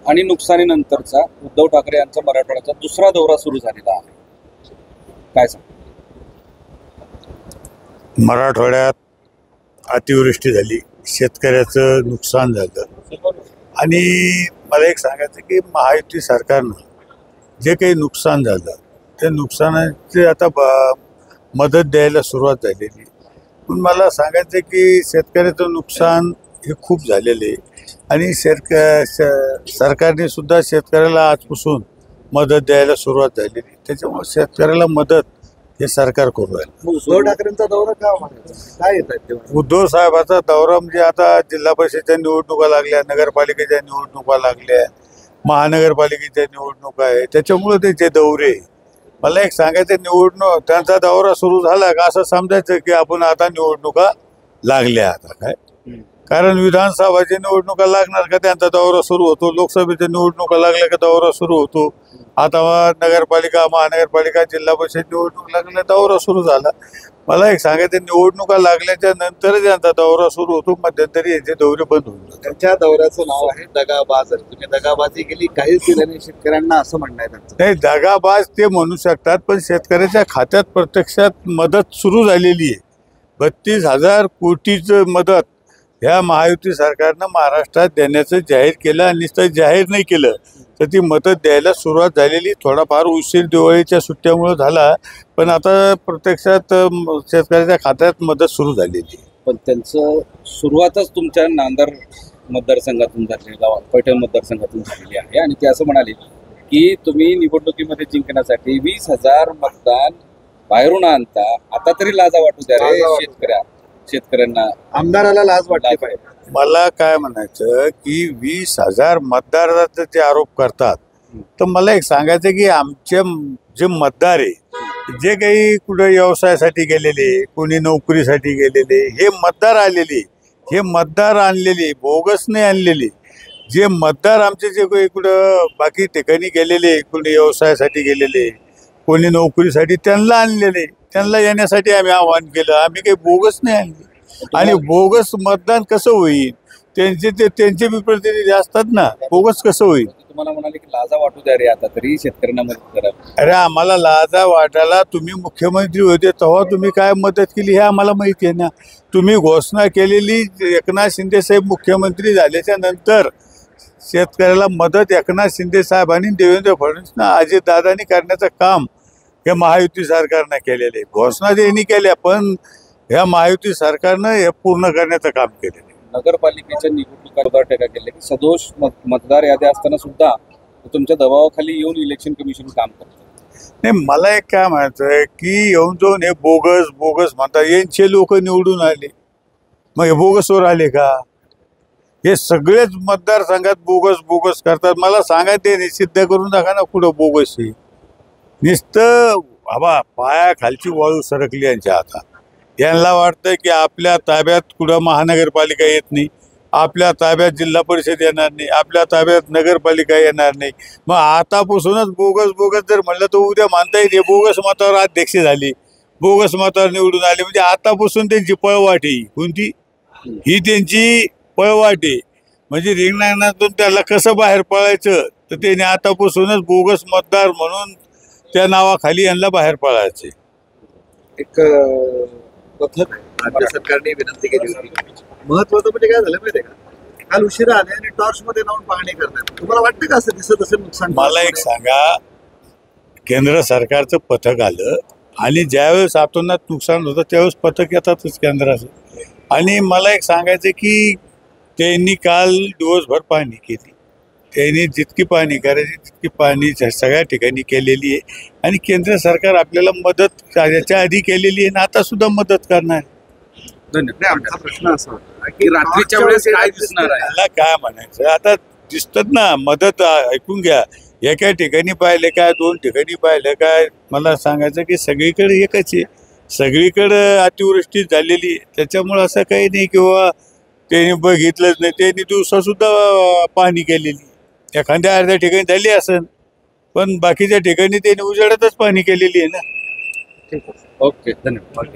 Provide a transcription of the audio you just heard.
आणि नुकसानीनंतरचा उद्धव ठाकरे यांचा मराठवाड्याचा दुसरा दौरा सुरू झालेला आहे. काय सांग? मराठवाड्यात अतिवृष्टी झाली, शेतकऱ्याचं नुकसान झालं आणि मला एक सांगायचं की महायुती सरकारनं जे काही नुकसान झालं त्या नुकसानाची आता मदत द्यायला सुरुवात झालेली. पण मला सांगायचं की शेतकऱ्याचं नुकसान हे खूप झालेलं आहे आणि सरकारने सुद्धा शेतकऱ्याला आजपासून मदत द्यायला सुरुवात झालेली. त्याच्यामुळे शेतकऱ्याला मदत हे सरकार करू राहिलं. उद्धव ठाकरेंचा दौरा का म्हणायचा काय येत आहे तेव्हा? उद्धव साहेबाचा दौरा म्हणजे आता जिल्हा परिषदेच्या निवडणुका लागल्या, नगरपालिकेच्या निवडणुका लागल्या, महानगरपालिकेच्या निवडणुका आहे, त्याच्यामुळे त्याचे दौरे. मला एक सांगायचं, निवडणूक त्यांचा दौरा सुरू झाला का असं समजायचं की आपण आता निवडणुका लागल्या. आता काय कारण विधानसभाच्या निवडणुका लागणार का त्यांचा दौरा सुरू होतो, लोकसभेच्या निवडणुका लागल्या का दौरा सुरू होतो. आता नगरपालिका, महानगरपालिका, जिल्हा परिषद निवडणूक लागल्या दौरा सुरू झाला. मला एक सांगायचं, निवडणुका लागल्याच्या नंतर त्यांचा दौरा सुरू होतो, मध्यंतरी याचे दौरे बंद होऊन जातात. त्यांच्या दौऱ्याचं नाव आहे दगाबाज. तुम्ही दगाबाजी केली, काहीच दिलं नाही शेतकऱ्यांना असं म्हणणं आहे त्यांचं. नाही, दगाबाज ते म्हणू शकतात, पण शेतकऱ्याच्या खात्यात प्रत्यक्षात मदत सुरू झालेली आहे. 32,000 कोटीचं मदत ह्या महायुती सरकारनं महाराष्ट्रात देण्याचं जाहीर केलं आणि नुसतं जाहीर नाही केलं तर ती मदत द्यायला सुरुवात झालेली. थोडाफार उशीर दिवाळीच्या सुट्ट्यामुळे झाला, पण आता प्रत्यक्षात शेतकऱ्याच्या खात्यात मदत सुरू झालेली. पण त्यांचं सुरुवातच तुमच्या नांदर मतदारसंघातून झालेली, पैठण मतदारसंघातून झालेली आहे आणि ते असं म्हणाले की तुम्ही निवडणुकीमध्ये जिंकण्यासाठी 20,000 मतदान बाहेरून आणता. आता तरी लाजा वाटू द्या रे शेतकऱ्यांना. आमदाराला लाज वाटली पाहिजे. मला काय म्हणायचं की 20,000 मतदाराचा ते आरोप करतात, तर मला एक सांगायचं की आमचे जे मतदार आहे, जे काही कुठे व्यवसायासाठी गेलेले, कोणी नोकरीसाठी गेलेले, हे मतदार आलेले, हे मतदार आणलेले, बोगस नाही आणलेले. जे मतदार आमचे जे काही कुठं बाकी ठिकाणी गेलेले, कोणी व्यवसायासाठी गेलेले, कोणी नोकरीसाठी, त्यांना आणलेले, त्यांना येण्यासाठी आम्ही आवाहन केलं. आम्ही काही बोगस नाही आणले. आणि बोगस मतदान कसं होईल? त्यांचे बी प्रतिनिधी असतात ना, बोगस कसं होईल? तुम्हाला म्हणाले की लाजा वाटू द्या रे आता तरी शेतकऱ्यांना मदत करा. अरे आम्हाला लाजा वाटायला तुम्ही मुख्यमंत्री होते तेव्हा तुम्ही काय मदत केली हे आम्हाला माहिती आहे ना. तुम्ही घोषणा केलेली, एकनाथ शिंदे साहेब मुख्यमंत्री झाल्याच्या नंतर शेतकऱ्याला मदत एकनाथ शिंदे साहेबांनी, देवेंद्र फडणवीसना, अजितदादांनी करण्याचं काम हे महायुती सरकारनं केलेले. घोषणा त्यांनी केल्या, पण ह्या महायुती सरकारनं हे पूर्ण करण्याचं काम केलेलं. नगरपालिकेच्या निवडणुका टीका केली की सदोष मतदार याद्या असताना सुद्धा तुमच्या दबावाखाली येऊन इलेक्शन कमिशन काम करतं. नाही, मला एक काय म्हणायचं की येऊन जाऊन हे बोगस बोगस म्हणतात, यांचे लोक निवडून आले, मग हे बोगसवर आले का? हे सगळेच मतदारसंघात बोगस बोगस करतात. मला सांगा, ते निषिद्ध करून टाका ना कुठं बोगस आहे. नुसतं बाबा पायाखालची वाळू सरकली यांच्या हातात. यांना वाटतं की आपल्या ताब्यात कुठं महानगरपालिका येत नाही, आपल्या ताब्यात जिल्हा परिषद येणार नाही, आपल्या ताब्यात नगरपालिका येणार नाही. मग आतापासूनच बोगस बोगस जर म्हणलं तर उद्या मानता येईल बोगस मतावर अध्यक्ष झाली, बोगस मतावर निवडून आले, म्हणजे आतापासून त्यांची पळवाट आहे. कोणती ही त्यांची पळवाट आहे. म्हणजे रिंगणातून त्याला कसं बाहेर पळायचं तर त्याने आतापासूनच बोगस मतदार म्हणून त्या नावाखाली यांना बाहेर पळायचे. एक पथक राज्य सरकारने विनंती केली होती. महत्वाचं म्हणजे काय झालं माहितीये का, काल उशिरा आले आणि टॉर्च मध्ये लावून पाहणी करतात. तुम्हाला वाटतं का असं दिसत असेल नुकसान? मला एक सांगा, केंद्र सरकारचं पथक आलं आणि ज्यावेळेस आतोनात नुकसान होतं त्यावेळेस पथक येतातच केंद्राचं. आणि मला एक सांगायचं की त्यांनी काल दिवसभर पाहणी केली. त्यांनी जितकी पाहणी करायची तितकी पाहणी सगळ्या ठिकाणी केलेली आहे आणि केंद्र सरकार आपल्याला मदत याच्या आधी केलेली आहे आणि आता सुद्धा मदत करणार. धन्यवाद. आमचा प्रश्न असा होता की रात्रीच्या वेळेस काय दिसणार आहे? मला काय म्हणायचं, आता दिसतात ना मदत. ऐकून घ्या, एका ठिकाणी पाहिलं काय, 2 ठिकाणी पाहिलं काय, मला सांगायचं की सगळीकडे एकच आहे. सगळीकडं अतिवृष्टी झालेली आहे. त्याच्यामुळं असं काही नाही किंवा त्यांनी बघितलंच नाही. त्यांनी दिवसासुद्धा पाहणी केलेली, एखाद्या अर्ध्या ठिकाणी झाली असेल, पण बाकीच्या ठिकाणी त्यांनी उजेडातच पाहणी केलेली आहे ना. ओके, धन्यवाद.